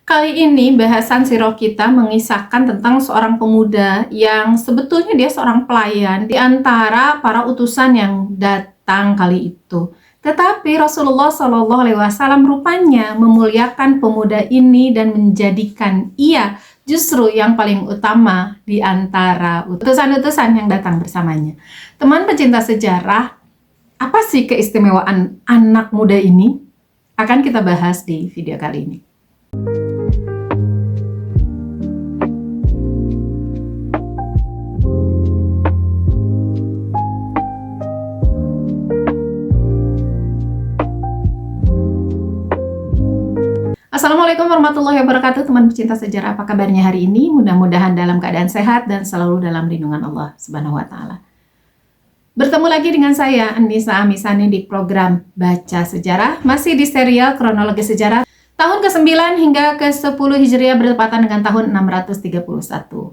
Kali ini bahasan sirah kita mengisahkan tentang seorang pemuda yang sebetulnya dia seorang pelayan di antara para utusan yang datang kali itu. Tetapi Rasulullah SAW rupanya memuliakan pemuda ini dan menjadikan ia justru yang paling utama di antara utusan-utusan yang datang bersamanya. Teman pecinta sejarah, apa sih keistimewaan anak muda ini? Akan kita bahas di video kali ini. Assalamualaikum warahmatullahi wabarakatuh, teman pecinta sejarah. Apa kabarnya hari ini? Mudah-mudahan dalam keadaan sehat dan selalu dalam lindungan Allah Subhanahu wa Ta'ala. Bertemu lagi dengan saya, Anissa Amisani, di program Baca Sejarah, masih di serial kronologi sejarah tahun ke-9 hingga ke-10 Hijriah bertepatan dengan tahun 631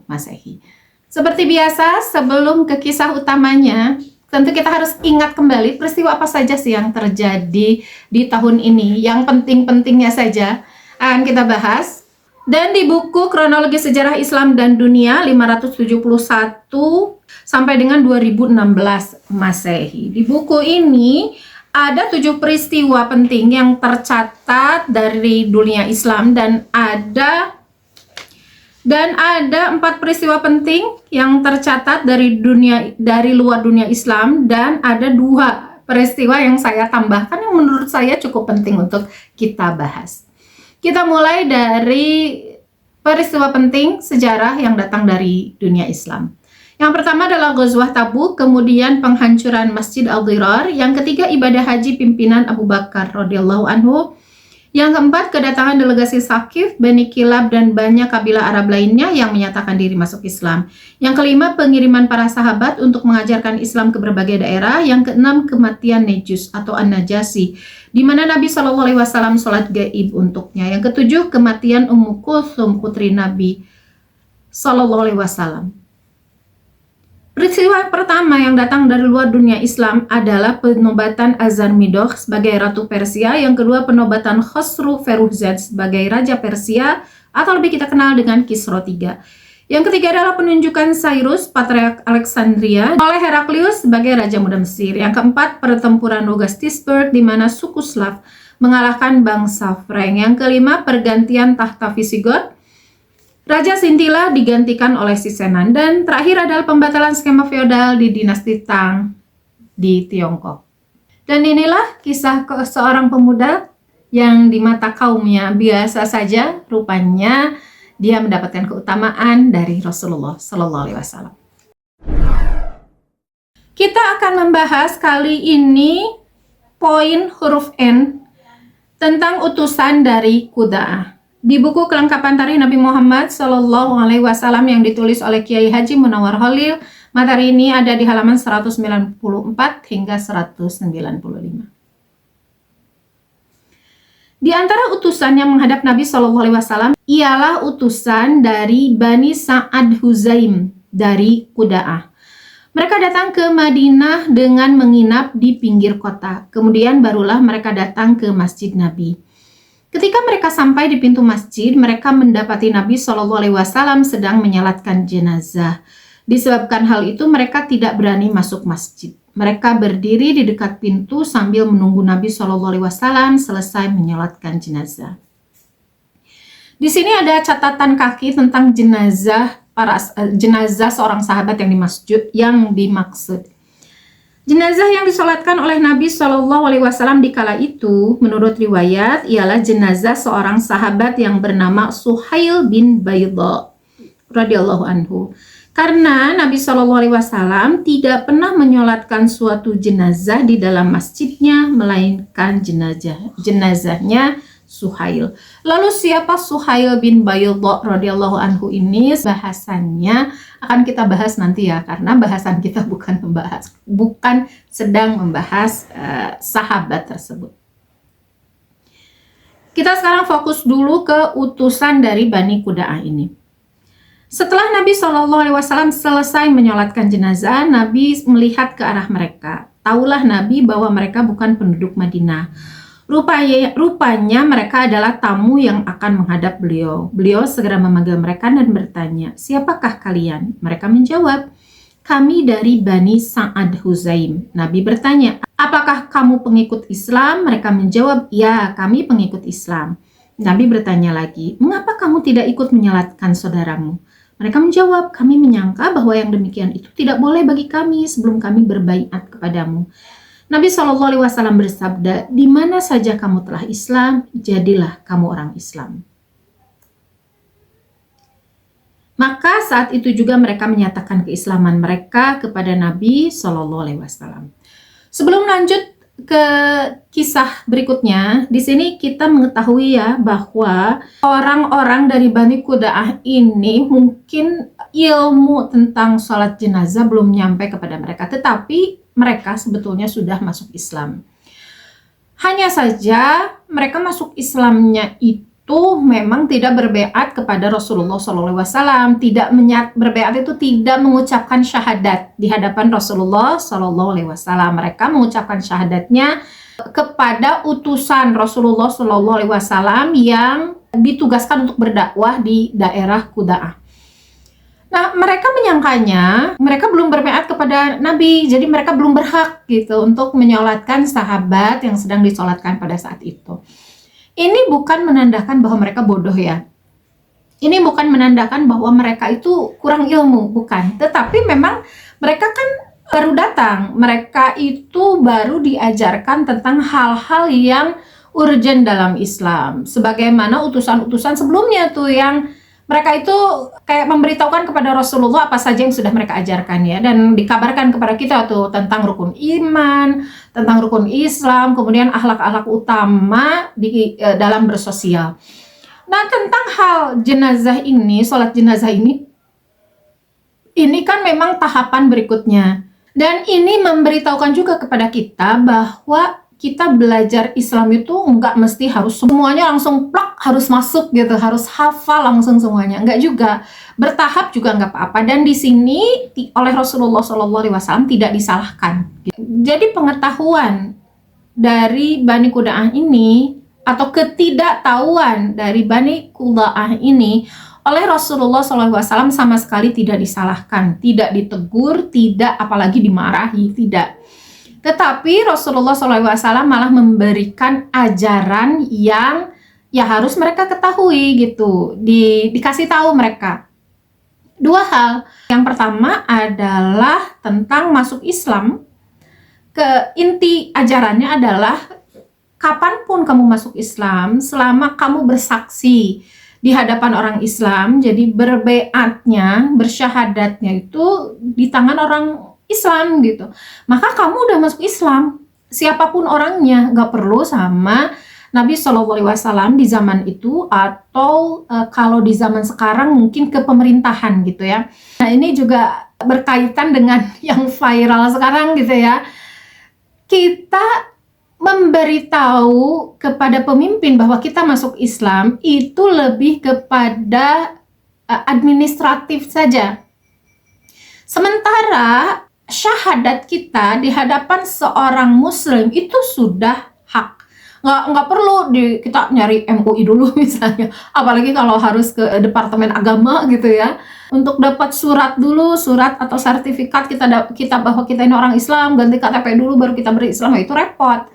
Masehi. Seperti biasa, sebelum ke kisah utamanya, tentu kita harus ingat kembali peristiwa apa saja sih yang terjadi di tahun ini. Yang penting-pentingnya saja akan kita bahas. Dan di buku Kronologi Sejarah Islam dan Dunia 571 sampai dengan 2016 Masehi. Di buku ini ada 7 peristiwa penting yang tercatat dari dunia Islam dan ada 4 peristiwa penting yang tercatat dari luar dunia Islam, dan ada 2 peristiwa yang saya tambahkan yang menurut saya cukup penting untuk kita bahas. Kita mulai dari peristiwa penting sejarah yang datang dari dunia Islam. Yang pertama adalah Ghazwah Tabuk, kemudian penghancuran Masjid Al-Dhirar, yang ketiga ibadah haji pimpinan Abu Bakar radhiyallahu anhu, yang keempat kedatangan delegasi Saqif, Bani Kilab, dan banyak kabilah Arab lainnya yang menyatakan diri masuk Islam. Yang kelima pengiriman para sahabat untuk mengajarkan Islam ke berbagai daerah. Yang keenam kematian Nejus atau An-Najasi, di mana Nabi SAW sholat gaib untuknya. Yang ketujuh kematian Ummu Kulthum putri Nabi SAW. Peristiwa pertama yang datang dari luar dunia Islam adalah penobatan Azarmidoh sebagai Ratu Persia. Yang kedua penobatan Khosru Feruzad sebagai Raja Persia, atau lebih kita kenal dengan Kisra III. Yang ketiga adalah penunjukan Cyrus, Patriark Alexandria, oleh Heraklius sebagai Raja Muda Mesir. Yang keempat pertempuran Logastisburg, di mana suku Slav mengalahkan bangsa Frank. Yang kelima pergantian tahta Visigoth, Raja Sintila digantikan oleh Sisenan. Dan terakhir adalah pembatalan skema feodal di dinasti Tang di Tiongkok. Dan inilah kisah seorang pemuda yang di mata kaumnya biasa saja, rupanya dia mendapatkan keutamaan dari Rasulullah SAW. Kita akan membahas kali ini poin huruf N tentang utusan dari Quda'ah. Di buku Kelengkapan Tarikh Nabi Muhammad SAW yang ditulis oleh Kiai Haji Munawar Khalil, materi ini ada di halaman 194 hingga 195. Di antara utusan yang menghadap Nabi SAW ialah utusan dari Bani Sa'ad Huzaim dari Quda'ah. Mereka datang ke Madinah dengan menginap di pinggir kota. Kemudian barulah mereka datang ke Masjid Nabi. Ketika mereka sampai di pintu masjid, mereka mendapati Nabi SAW sedang menyalatkan jenazah. Disebabkan hal itu, mereka tidak berani masuk masjid. Mereka berdiri di dekat pintu sambil menunggu Nabi SAW selesai menyalatkan jenazah. Di sini ada catatan kaki tentang jenazah seorang sahabat yang dimaksud. Jenazah yang disolatkan oleh Nabi SAW di kala itu, menurut riwayat, ialah jenazah seorang sahabat yang bernama Suhail bin Baydha radhiyallahu anhu. Karena Nabi SAW tidak pernah menyolatkan suatu jenazah di dalam masjidnya, melainkan jenazahnya Suhail. Lalu siapa Suhail bin Baydha radhiyallahu anhu ini? Bahasannya akan kita bahas nanti ya, karena bahasan kita bukan sedang membahas sahabat tersebut. Kita sekarang fokus dulu ke utusan dari Bani Quda'ah ini. Setelah Nabi SAW selesai menyolatkan jenazah, Nabi melihat ke arah mereka. Taulah Nabi bahwa mereka bukan penduduk Madinah. Rupanya mereka adalah tamu yang akan menghadap beliau. Beliau segera memanggil mereka dan bertanya, "Siapakah kalian?" Mereka menjawab, "Kami dari Bani Sa'ad Huzaim." Nabi bertanya, "Apakah kamu pengikut Islam?" Mereka menjawab, "Ya, kami pengikut Islam." Nabi bertanya lagi, "Mengapa kamu tidak ikut menyolatkan saudaramu?" Mereka menjawab, "Kami menyangka bahwa yang demikian itu tidak boleh bagi kami sebelum kami berbaiat kepadamu." Nabi SAW bersabda, "Di mana saja kamu telah Islam, jadilah kamu orang Islam." Maka saat itu juga mereka menyatakan keislaman mereka kepada Nabi SAW. Sebelum lanjut ke kisah berikutnya, di sini kita mengetahui ya bahwa orang-orang dari Bani Quda'ah ini mungkin ilmu tentang sholat jenazah belum nyampe kepada mereka, tetapi mereka sebetulnya sudah masuk Islam. Hanya saja mereka masuk Islamnya itu memang tidak berbaiat kepada Rasulullah SAW. Berbaiat itu tidak mengucapkan syahadat di hadapan Rasulullah SAW. Mereka mengucapkan syahadatnya kepada utusan Rasulullah SAW yang ditugaskan untuk berdakwah di daerah Quda'ah. Nah, mereka menyangkanya mereka belum berbaiat kepada Nabi, jadi mereka belum berhak gitu untuk menyolatkan sahabat yang sedang disolatkan pada saat itu. Ini bukan menandakan bahwa mereka bodoh ya. Ini bukan menandakan bahwa mereka itu kurang ilmu, bukan. Tetapi memang mereka kan baru datang. Mereka itu baru diajarkan tentang hal-hal yang urgent dalam Islam. Sebagaimana utusan-utusan sebelumnya tuh yang mereka itu kayak memberitahukan kepada Rasulullah apa saja yang sudah mereka ajarkan ya, dan dikabarkan kepada kita tuh tentang rukun iman, tentang rukun Islam, kemudian akhlak-akhlak utama dalam bersosial. Nah, tentang hal jenazah ini, sholat jenazah ini kan memang tahapan berikutnya, dan ini memberitahukan juga kepada kita bahwa kita belajar Islam itu nggak mesti harus semuanya langsung plak harus masuk gitu, harus hafal langsung semuanya, nggak juga, bertahap juga nggak apa-apa. Dan di sini oleh Rasulullah SAW tidak disalahkan. Jadi pengetahuan dari Bani Quda'ah ini atau ketidaktahuan dari Bani Quda'ah ini oleh Rasulullah SAW sama sekali tidak disalahkan, tidak ditegur, tidak apalagi dimarahi, tidak. Tetapi Rasulullah SAW malah memberikan ajaran yang ya harus mereka ketahui gitu, dikasih tahu mereka. Dua hal. Yang pertama adalah tentang masuk Islam. Inti ajarannya adalah kapanpun kamu masuk Islam, selama kamu bersaksi di hadapan orang Islam, jadi berbaiatnya, bersyahadatnya itu di tangan orang Islam gitu, maka kamu udah masuk Islam, siapapun orangnya, nggak perlu sama Nabi SAW di zaman itu atau kalau di zaman sekarang mungkin ke pemerintahan gitu ya. Nah, ini juga berkaitan dengan yang viral sekarang gitu ya. Kita memberitahu kepada pemimpin bahwa kita masuk Islam itu lebih kepada administratif saja. Sementara syahadat kita di hadapan seorang muslim itu sudah hak. Nggak perlu kita nyari MUI dulu misalnya, apalagi kalau harus ke Departemen Agama gitu ya, untuk dapat surat dulu, surat atau sertifikat kita bahwa kita ini orang Islam, ganti KTP dulu baru kita berislam, itu repot.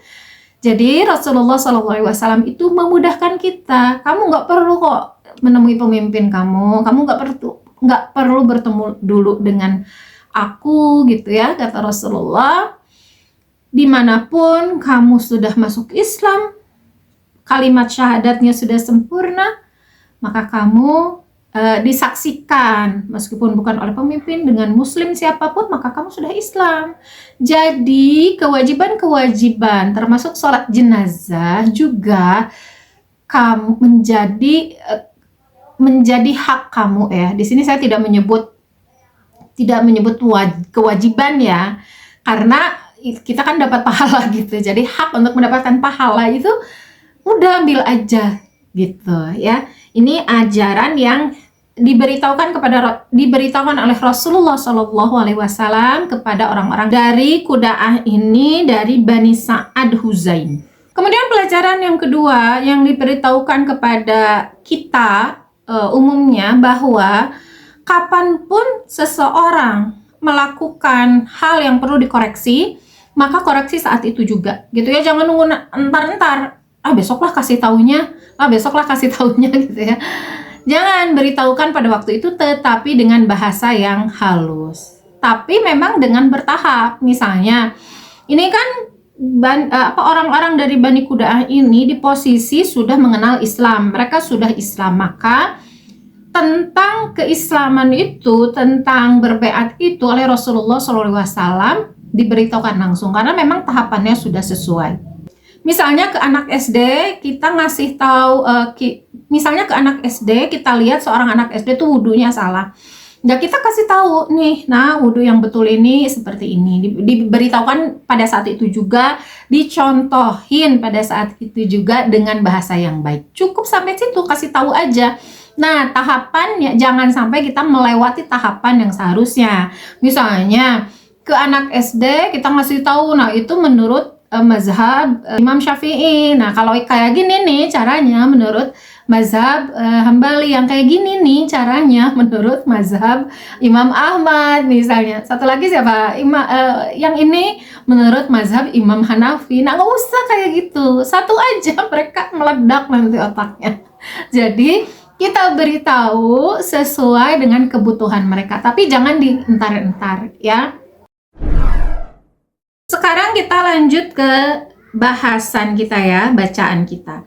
Jadi Rasulullah SAW itu memudahkan kita. Kamu nggak perlu kok menemui pemimpin kamu nggak perlu bertemu dulu dengan aku gitu ya, kata Rasulullah. Dimanapun kamu sudah masuk Islam, kalimat syahadatnya sudah sempurna, maka kamu disaksikan meskipun bukan oleh pemimpin dengan muslim siapapun, maka kamu sudah Islam. Jadi kewajiban-kewajiban termasuk sholat jenazah juga kamu menjadi hak kamu ya. Di sini saya tidak menyebut kewajiban ya, karena kita kan dapat pahala gitu. Jadi hak untuk mendapatkan pahala itu udah ambil aja gitu ya. Ini ajaran yang diberitahukan oleh Rasulullah SAW kepada orang-orang dari Quda'ah ini, dari Bani Sa'ad Huzaim. Kemudian pelajaran yang kedua yang diberitahukan kepada kita umumnya bahwa kapanpun seseorang melakukan hal yang perlu dikoreksi, maka koreksi saat itu juga, gitu ya. Jangan nunggu entar-entar, besoklah kasih taunya, besoklah kasih taunya gitu ya. Jangan beritahukan pada waktu itu, tetapi dengan bahasa yang halus. Tapi memang dengan bertahap. Misalnya, ini kan orang-orang dari Bani Quda'ah ini di posisi sudah mengenal Islam, mereka sudah Islam, maka tentang keislaman itu, tentang berbaiat itu oleh Rasulullah SAW diberitahukan langsung, karena memang tahapannya sudah sesuai. Misalnya ke anak SD kita ngasih tahu, misalnya ke anak SD kita lihat seorang anak SD tuh wudhunya salah. Nggak, kita kasih tahu nih, nah wudhu yang betul ini seperti ini, diberitahukan pada saat itu juga, dicontohin pada saat itu juga dengan bahasa yang baik. Cukup sampai situ, kasih tahu aja. Nah, tahapannya jangan sampai kita melewati tahapan yang seharusnya. Misalnya ke anak SD kita ngasih tahu, nah itu menurut mazhab Imam Syafi'i. Nah, kalau kayak gini nih caranya menurut mazhab Hambali, yang kayak gini nih caranya menurut mazhab Imam Ahmad misalnya. Satu lagi siapa? Yang ini menurut mazhab Imam Hanafi. Nah, nggak usah kayak gitu. Satu aja, mereka meledak nanti otaknya. Jadi kita beritahu sesuai dengan kebutuhan mereka, tapi jangan dientar-entar ya. Sekarang kita lanjut ke bahasan kita ya, bacaan kita.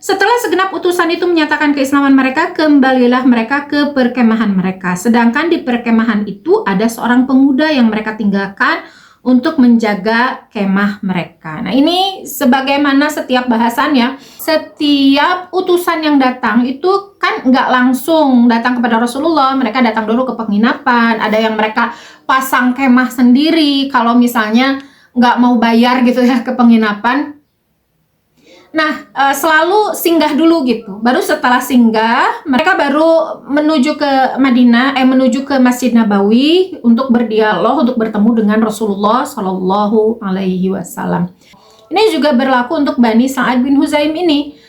Setelah segenap utusan itu menyatakan keislaman mereka, kembalilah mereka ke perkemahan mereka. Sedangkan di perkemahan itu ada seorang pemuda yang mereka tinggalkan untuk menjaga kemah mereka. Nah, ini sebagaimana setiap bahasan ya, setiap utusan yang datang itu kan nggak langsung datang kepada Rasulullah, mereka datang dulu ke penginapan, ada yang mereka pasang kemah sendiri kalau misalnya nggak mau bayar gitu ya ke penginapan. Nah, selalu singgah dulu gitu. Baru setelah singgah, mereka baru menuju ke Madinah, menuju ke Masjid Nabawi untuk berdialog, untuk bertemu dengan Rasulullah Shallallahu Alaihi Wasallam. Ini juga berlaku untuk Bani Sa'ad bin Huzaim ini.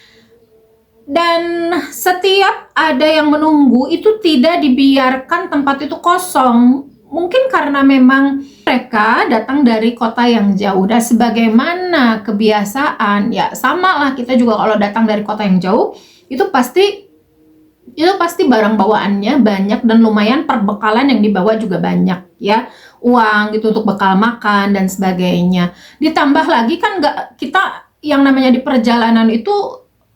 Dan setiap ada yang menunggu itu tidak dibiarkan tempat itu kosong. Mungkin karena memang mereka datang dari kota yang jauh, dan sebagaimana kebiasaan ya sama lah kita juga kalau datang dari kota yang jauh itu pasti barang bawaannya banyak dan lumayan, perbekalan yang dibawa juga banyak ya, uang gitu untuk bekal makan dan sebagainya. Ditambah lagi kan nggak, kita yang namanya di perjalanan itu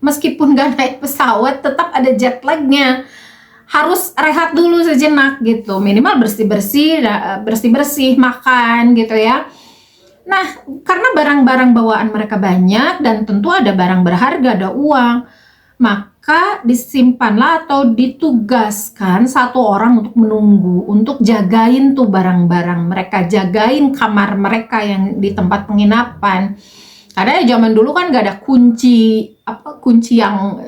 meskipun nggak naik pesawat tetap ada jet lagnya, harus rehat dulu sejenak gitu, minimal bersih-bersih, makan gitu ya. Nah, karena barang-barang bawaan mereka banyak dan tentu ada barang berharga, ada uang, maka disimpanlah atau ditugaskan satu orang untuk menunggu, untuk jagain tuh barang-barang mereka, jagain kamar mereka yang di tempat penginapan. Karena zaman dulu kan gak ada kunci yang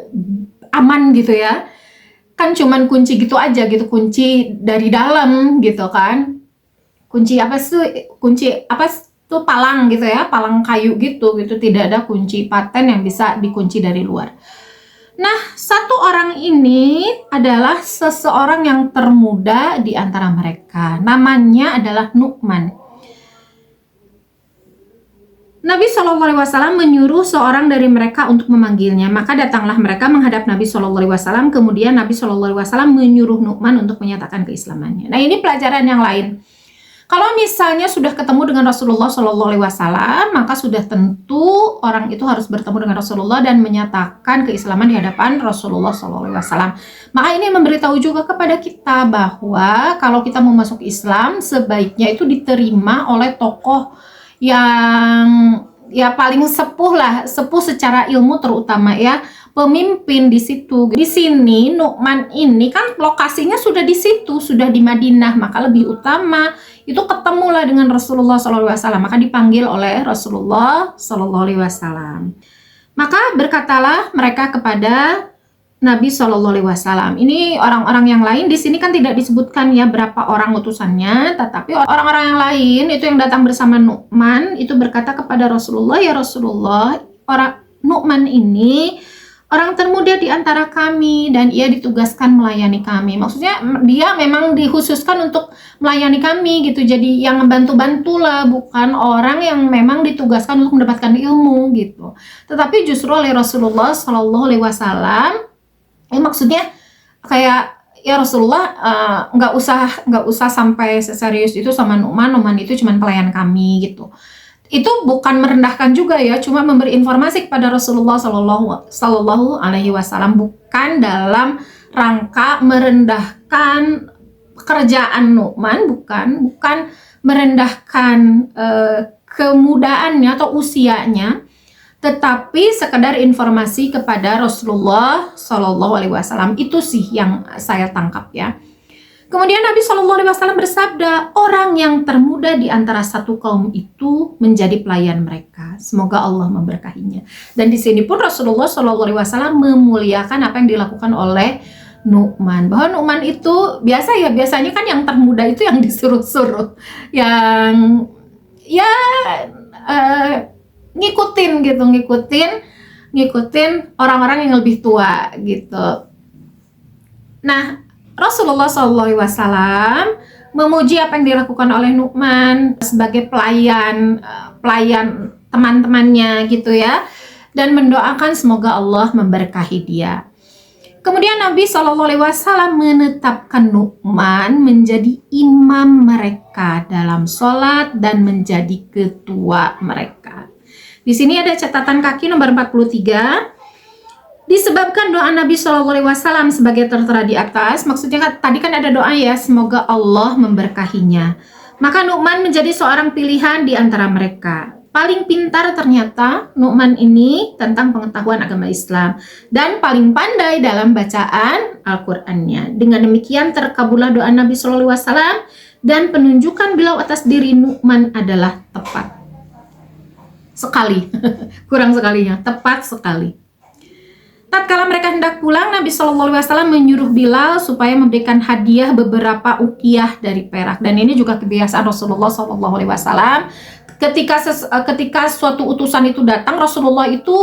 aman gitu ya. Kan cuman kunci gitu aja gitu, kunci dari dalam gitu kan, kunci apa tuh palang gitu ya, palang kayu gitu, tidak ada kunci paten yang bisa dikunci dari luar. Nah, satu orang ini adalah seseorang yang termuda di antara mereka, namanya adalah Nu'man. Nabi SAW menyuruh seorang dari mereka untuk memanggilnya. Maka datanglah mereka menghadap Nabi SAW. Kemudian Nabi SAW menyuruh Nu'man untuk menyatakan keislamannya. Nah, ini pelajaran yang lain. Kalau misalnya sudah ketemu dengan Rasulullah SAW, maka sudah tentu orang itu harus bertemu dengan Rasulullah dan menyatakan keislaman di hadapan Rasulullah SAW. Maka ini memberitahu juga kepada kita bahwa kalau kita mau masuk Islam, sebaiknya itu diterima oleh tokoh yang ya paling sepuh secara ilmu terutama ya, pemimpin di situ. Di sini Nu'man ini kan lokasinya sudah di situ, sudah di Madinah, maka lebih utama itu ketemulah dengan Rasulullah SAW, maka dipanggil oleh Rasulullah SAW. Maka berkatalah mereka kepada Nabi SAW. Ini orang-orang yang lain di sini kan tidak disebutkan ya berapa orang utusannya, tetapi orang-orang yang lain itu yang datang bersama Nu'man itu berkata kepada Rasulullah, ya Rasulullah, orang Nu'man ini orang termuda di antara kami dan ia ditugaskan melayani kami. Maksudnya dia memang dikhususkan untuk melayani kami gitu. Jadi yang membantu-bantu lah, bukan orang yang memang ditugaskan untuk mendapatkan ilmu gitu. Tetapi justru oleh Rasulullah Shallallahu Alaihi Wasallam, maksudnya kayak ya Rasulullah nggak usah sampai seserius itu sama Nu'man. Nu'man itu cuma pelayan kami gitu. Itu bukan merendahkan juga ya, cuma memberi informasi kepada Rasulullah Sallallahu Alaihi Wasallam, bukan dalam rangka merendahkan pekerjaan Nu'man, bukan merendahkan kemudaannya atau usianya, tetapi sekedar informasi kepada Rasulullah Sallallahu Alaihi Wasallam. Itu sih yang saya tangkap ya. Kemudian Nabi Shallallahu Alaihi Wasallam bersabda, orang yang termuda di antara satu kaum itu menjadi pelayan mereka. Semoga Allah memberkahinya. Dan di sini pun Rasulullah Shallallahu Alaihi Wasallam memuliakan apa yang dilakukan oleh Nu'man. Bahwa Nu'man itu biasanya kan yang termuda itu yang disuruh-suruh, yang ngikutin orang-orang yang lebih tua gitu. Nah, Rasulullah SAW memuji apa yang dilakukan oleh Nu'man sebagai pelayan teman-temannya gitu ya, dan mendoakan semoga Allah memberkahi dia. Kemudian Nabi SAW menetapkan Nu'man menjadi imam mereka dalam sholat dan menjadi ketua mereka. Di sini ada catatan kaki nomor 43. Disebabkan doa Nabi SAW sebagai tertera di atas, maksudnya tadi kan ada doa ya, semoga Allah memberkahinya. Maka Nu'man menjadi seorang pilihan di antara mereka. Paling pintar ternyata Nu'man ini tentang pengetahuan agama Islam dan paling pandai dalam bacaan Al-Qur'annya. Dengan demikian terkabullah doa Nabi SAW dan penunjukan beliau atas diri Nu'man adalah tepat sekali. Kurang sekalinya, tepat sekali. Tatkala mereka hendak pulang, Nabi Shallallahu Alaihi Wasallam menyuruh Bilal supaya memberikan hadiah beberapa uqiyah dari perak. Dan ini juga kebiasaan Rasulullah Shallallahu Alaihi Wasallam. Ketika suatu utusan itu datang, Rasulullah itu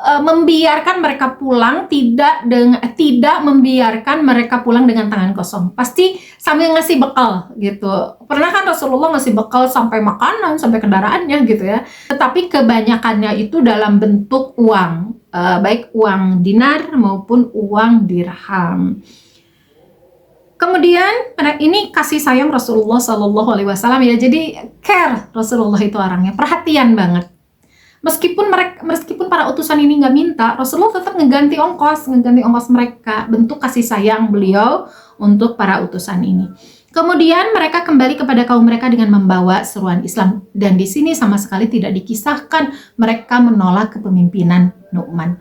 membiarkan mereka pulang, tidak membiarkan mereka pulang dengan tangan kosong. Pasti sambil ngasih bekal gitu. Pernah kan Rasulullah ngasih bekal sampai makanan, sampai kendaraannya gitu ya. Tetapi kebanyakannya itu dalam bentuk uang, baik uang dinar maupun uang dirham. Kemudian ini kasih sayang Rasulullah Shallallahu Alaihi Wasallam ya. Jadi care Rasulullah itu orangnya, perhatian banget. Meskipun para utusan ini nggak minta, Rasulullah tetap ngeganti ongkos mereka, bentuk kasih sayang beliau untuk para utusan ini. Kemudian mereka kembali kepada kaum mereka dengan membawa seruan Islam, dan di sini sama sekali tidak dikisahkan mereka menolak kepemimpinan Nu'man.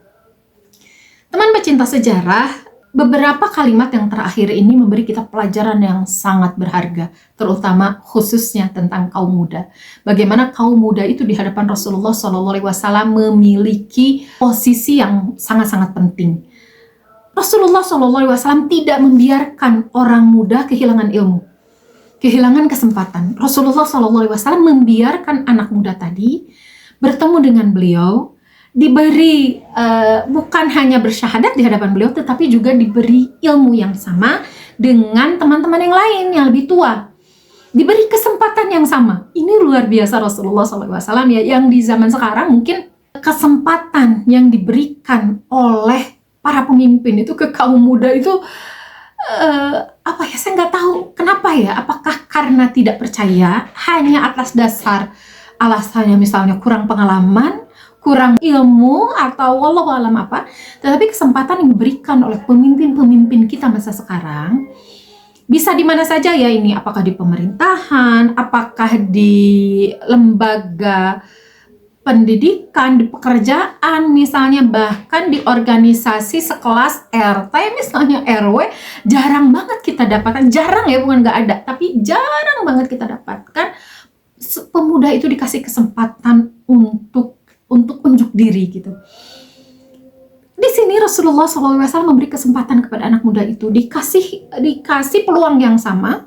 Teman pecinta sejarah, beberapa kalimat yang terakhir ini memberi kita pelajaran yang sangat berharga, terutama khususnya tentang kaum muda. Bagaimana kaum muda itu di hadapan Rasulullah SAW memiliki posisi yang sangat-sangat penting. Rasulullah SAW tidak membiarkan orang muda kehilangan ilmu, kehilangan kesempatan. Rasulullah SAW membiarkan anak muda tadi bertemu dengan beliau, diberi bukan hanya bersyahadat di hadapan beliau, tetapi juga diberi ilmu yang sama dengan teman-teman yang lain yang lebih tua, diberi kesempatan yang sama. Ini luar biasa Rasulullah SAW ya, yang di zaman sekarang mungkin kesempatan yang diberikan oleh para pemimpin itu ke kaum muda itu saya nggak tahu kenapa ya, apakah karena tidak percaya hanya atas dasar alasannya misalnya kurang pengalaman, kurang ilmu, atau wallahu alam apa, tetapi kesempatan yang diberikan oleh pemimpin-pemimpin kita masa sekarang bisa di mana saja ya ini, apakah di pemerintahan, apakah di lembaga pendidikan, di pekerjaan misalnya, bahkan di organisasi sekelas RT misalnya, RW, jarang banget kita dapatkan, jarang ya, bukan nggak ada, tapi jarang banget kita dapatkan pemuda itu dikasih kesempatan untuk unjuk diri gitu. Di sini Rasulullah SAW memberi kesempatan kepada anak muda itu, dikasih peluang yang sama.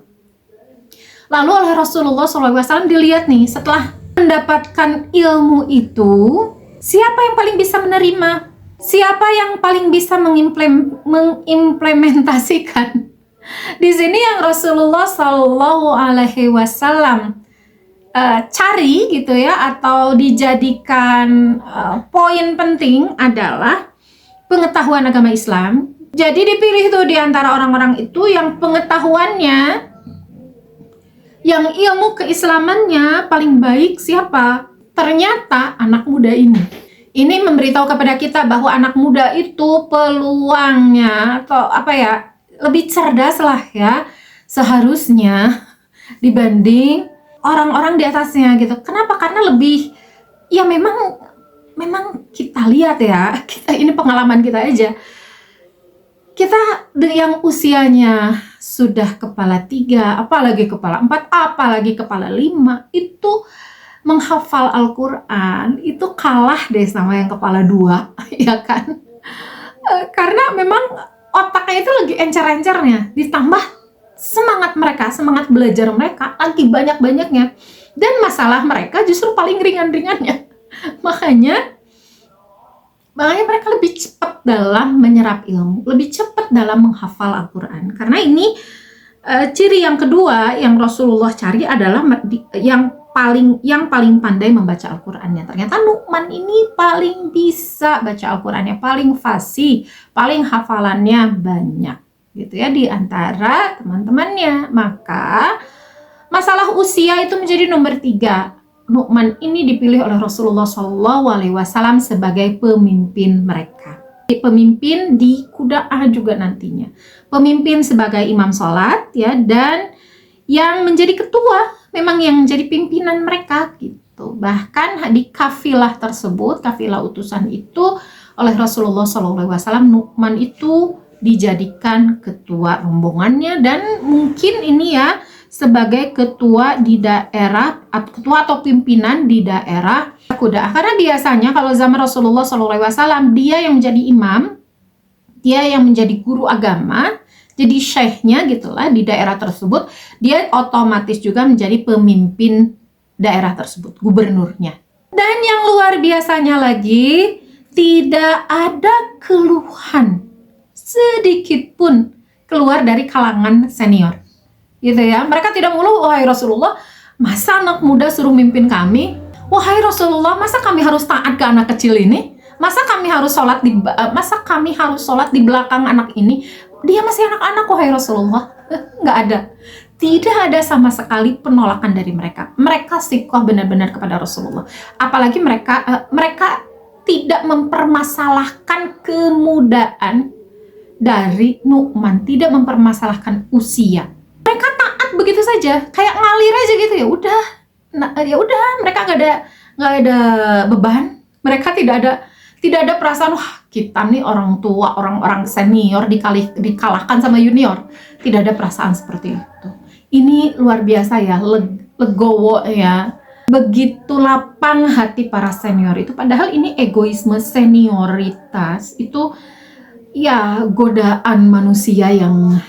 Lalu oleh Rasulullah SAW dilihat nih, setelah mendapatkan ilmu itu, Siapa yang paling bisa menerima? Siapa yang paling bisa mengimplementasikan? Di sini yang Rasulullah Shallallahu Alaihi Wasallam cari gitu ya, atau dijadikan poin penting adalah pengetahuan agama Islam. Jadi dipilih tuh di antara orang-orang itu yang pengetahuannya, yang ilmu keislamannya paling baik siapa? Ternyata anak muda ini. Ini memberitahu kepada kita bahwa anak muda itu peluangnya atau apa ya, lebih cerdas lah ya seharusnya dibanding orang-orang di atasnya gitu. Kenapa? Karena lebih, ya memang kita lihat ya, kita ini pengalaman kita aja. Kita yang usianya sudah kepala 3, apalagi kepala 4, apalagi kepala 5, itu menghafal Al-Quran itu kalah deh sama yang kepala 2, ya kan? Karena memang otaknya itu lagi encer-encernya, ditambah semangat mereka, semangat belajar mereka lagi banyak-banyaknya, dan masalah mereka justru paling ringan-ringannya. Makanya mereka lebih cepat dalam menyerap ilmu, lebih cepat dalam menghafal Al-Quran. Karena ini ciri yang kedua yang Rasulullah cari adalah yang paling pandai membaca Al-Qur'annya. Ternyata Nu'man ini paling bisa baca Al-Qur'annya, paling fasih, paling hafalannya banyak gitu ya di antara teman-temannya. Maka masalah usia itu menjadi nomor 3. Nu'man ini dipilih oleh Rasulullah SAW sebagai pemimpin mereka. Pemimpin di Quda'ah juga nantinya. Pemimpin sebagai imam sholat ya, dan yang menjadi ketua, memang yang menjadi pimpinan mereka gitu. Bahkan di kafilah tersebut, kafilah utusan itu oleh Rasulullah SAW, Nu'man itu dijadikan ketua rombongannya, dan mungkin ini ya sebagai ketua di daerah, ketua atau pimpinan di daerah Quda'ah. Karena biasanya kalau zaman Rasulullah SAW, dia yang menjadi imam, dia yang menjadi guru agama, jadi syekhnya gitulah di daerah tersebut, dia otomatis juga menjadi pemimpin daerah tersebut, gubernurnya. Dan yang luar biasanya lagi, tidak ada keluhan sedikit pun keluar dari kalangan senior. Gitu ya. Mereka tidak mengeluh, wahai Rasulullah, masa anak muda suruh mimpin kami? Wahai Rasulullah, masa kami harus taat ke anak kecil ini? Masa kami harus sholat di belakang anak ini? Dia masih anak-anak, wahai Rasulullah. Nggak ada. Tidak ada sama sekali penolakan dari mereka. Mereka siqah benar-benar kepada Rasulullah. Apalagi mereka tidak mempermasalahkan kemudaan dari Nu'man, tidak mempermasalahkan usia. Mereka taat begitu saja, kayak ngalir aja gitu, ya udah. Nah, ya udah, mereka nggak ada beban. Mereka tidak ada perasaan, wah kita nih orang tua, orang-orang senior dikalahkan sama junior. Tidak ada perasaan seperti itu. Ini luar biasa ya, legowo ya. Begitu lapang hati para senior itu. Padahal ini egoisme senioritas itu ya godaan manusia yang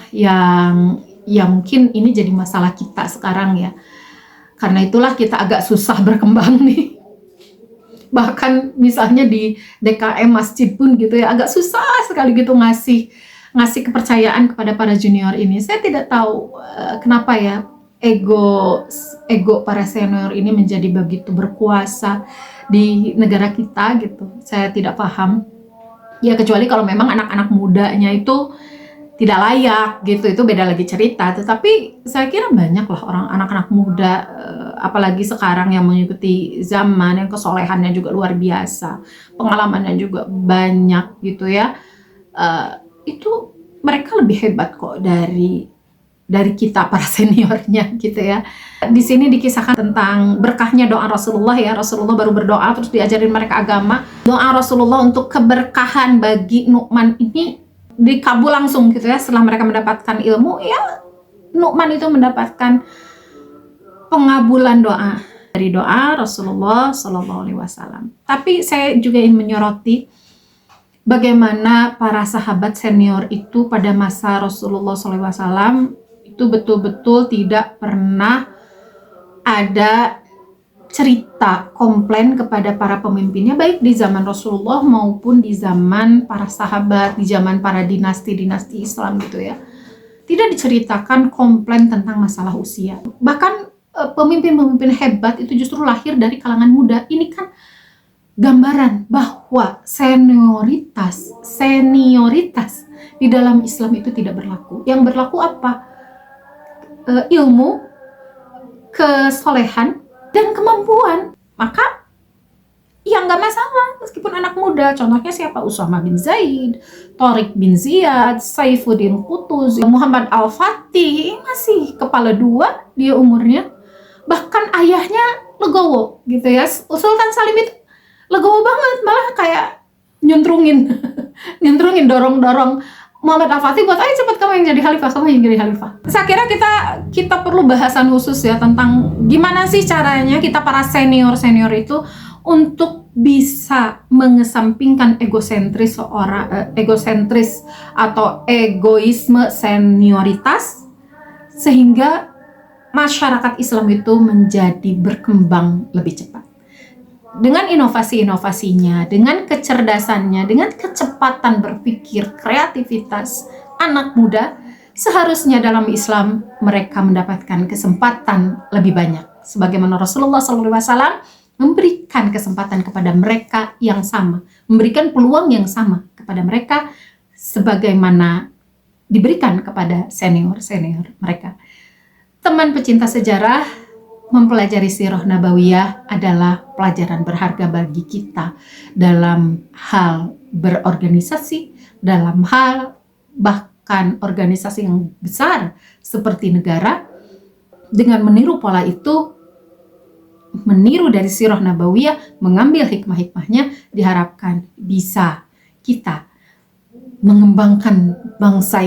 mungkin ini jadi masalah kita sekarang ya. Karena itulah kita agak susah berkembang nih. Bahkan misalnya di DKM masjid pun gitu ya, agak susah sekali gitu ngasih kepercayaan kepada para junior ini. Saya tidak tahu kenapa ya ego para senior ini menjadi begitu berkuasa di negara kita gitu. Saya tidak paham. Ya kecuali kalau memang anak-anak mudanya itu tidak layak gitu, itu beda lagi cerita. Tetapi saya kira banyak lah orang anak-anak muda, apalagi sekarang yang mengikuti zaman, yang kesolehannya juga luar biasa, pengalamannya juga banyak gitu ya. Itu mereka lebih hebat kok dari kita para seniornya gitu ya. Di sini dikisahkan tentang berkahnya doa Rasulullah ya. Rasulullah baru berdoa terus diajarin mereka agama. Doa Rasulullah untuk keberkahan bagi Nu'man ini dikabul langsung gitu ya. Setelah mereka mendapatkan ilmu ya, Nu'man itu mendapatkan pengabulan doa dari doa Rasulullah SAW. Tapi saya juga ingin menyoroti bagaimana para sahabat senior itu pada masa Rasulullah SAW itu betul-betul tidak pernah ada cerita komplain kepada para pemimpinnya, baik di zaman Rasulullah maupun di zaman para sahabat, di zaman para dinasti-dinasti Islam gitu ya. Tidak diceritakan komplain tentang masalah usia. Bahkan pemimpin-pemimpin hebat itu justru lahir dari kalangan muda. Ini kan gambaran bahwa senioritas di dalam Islam itu tidak berlaku. Yang berlaku apa? Ilmu, kesolehan, dan kemampuan. Maka ya nggak masalah meskipun anak muda. Contohnya siapa? Usama bin Zaid, Tariq bin Ziyad, Saifuddin Qutuz, Muhammad Al-Fatih, masih kepala 2 dia umurnya. Bahkan ayahnya legowo gitu ya. Sultan Salim itu legowo banget, malah kayak nyuntrungin, dorong Muhammad Al-Fatih buat, ayo cepat kamu yang jadi khalifah, Saya kira kita perlu bahasan khusus ya tentang gimana sih caranya kita para senior itu untuk bisa mengesampingkan egosentris atau egoisme senioritas, sehingga masyarakat Islam itu menjadi berkembang lebih cepat. Dengan inovasi-inovasinya, dengan kecerdasannya, dengan kecepatan berpikir, kreativitas anak muda, seharusnya dalam Islam mereka mendapatkan kesempatan lebih banyak. Sebagaimana Rasulullah SAW memberikan kesempatan kepada mereka yang sama, memberikan peluang yang sama kepada mereka sebagaimana diberikan kepada senior mereka. Teman pecinta sejarah, mempelajari sirah nabawiyah adalah pelajaran berharga bagi kita dalam hal berorganisasi, dalam hal bahkan organisasi yang besar seperti negara. Dengan meniru pola itu, meniru dari sirah nabawiyah, mengambil hikmah-hikmahnya, diharapkan bisa kita mengembangkan bangsa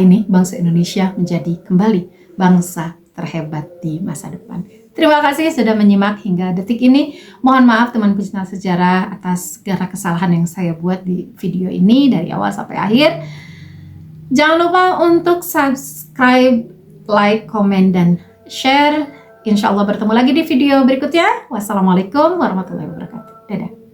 Indonesia menjadi kembali bangsa terhebat di masa depan. Terima kasih sudah menyimak hingga detik ini. Mohon maaf teman pecinta sejarah atas segala kesalahan yang saya buat di video ini dari awal sampai akhir. Jangan lupa untuk subscribe, like, komen, dan share. Insya Allah bertemu lagi di video berikutnya. Wassalamualaikum warahmatullahi wabarakatuh. Dadah.